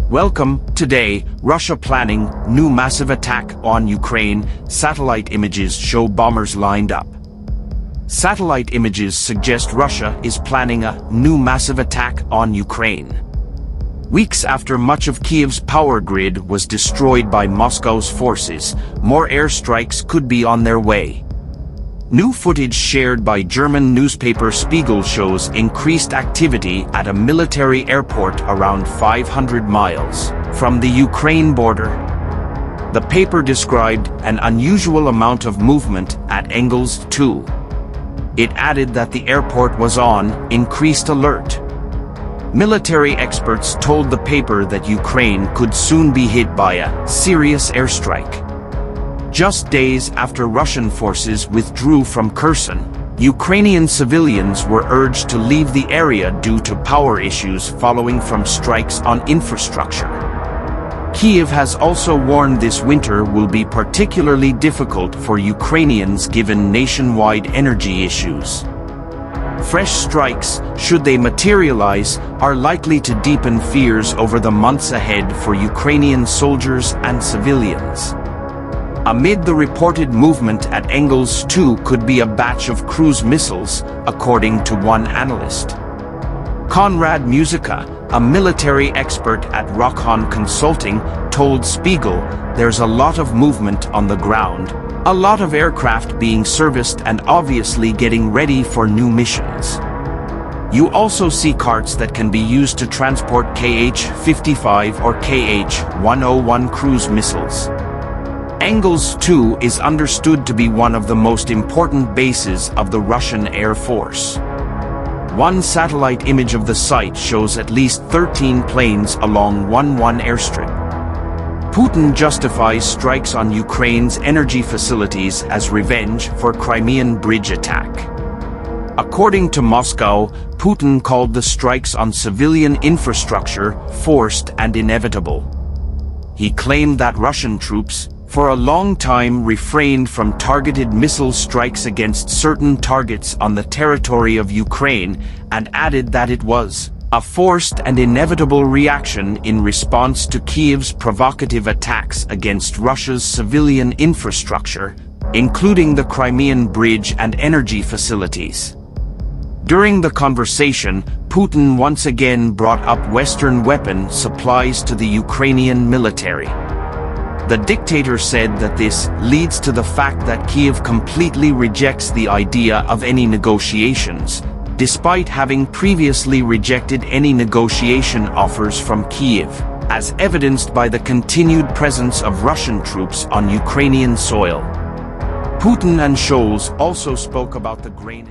Welcome. Today, Russia planning new massive attack on Ukraine. Satellite images show bombers lined up. Satellite images suggest Russia is planning a new massive attack on Ukraine. Weeks after much of Kiev's power grid was destroyed by Moscow's forces, more airstrikes could be on their way. New footage shared by German newspaper Spiegel shows increased activity at a military airport around 500 miles from the Ukraine border. The paper described an unusual amount of movement at Engels 2. It added that the airport was on increased alert. Military experts told the paper that Ukraine could soon be hit by a serious airstrike. Just days after Russian forces withdrew from Kherson, Ukrainian civilians were urged to leave the area due to power issues following from strikes on infrastructure. Kiev has also warned this winter will be particularly difficult for Ukrainians given nationwide energy issues. Fresh strikes, should they materialize, are likely to deepen fears over the months ahead for Ukrainian soldiers and civilians. Amid the reported movement at Engels 2 could be a batch of cruise missiles, according to one analyst. Konrad Musica, a military expert at Rockhan Consulting, told Spiegel, "There's a lot of movement on the ground, a lot of aircraft being serviced and obviously getting ready for new missions. You also see carts that can be used to transport Kh-55 or Kh-101 cruise missiles." Engels 2 is understood to be one of the most important bases of the Russian Air Force. One satellite image of the site shows at least 13 planes along one airstrip. Putin justifies strikes on Ukraine's energy facilities as revenge for Crimean bridge attack. According to Moscow, Putin called the strikes on civilian infrastructure forced and inevitable. He claimed that Russian troops, for a long time, refrained from targeted missile strikes against certain targets on the territory of Ukraine, and added that it was a forced and inevitable reaction in response to Kiev's provocative attacks against Russia's civilian infrastructure, including the Crimean bridge and energy facilities. During the conversation, Putin once again brought up Western weapon supplies to the Ukrainian military. The dictator said that this leads to the fact that Kiev completely rejects the idea of any negotiations, despite having previously rejected any negotiation offers from Kiev, as evidenced by the continued presence of Russian troops on Ukrainian soil. Putin and Scholz also spoke about the grain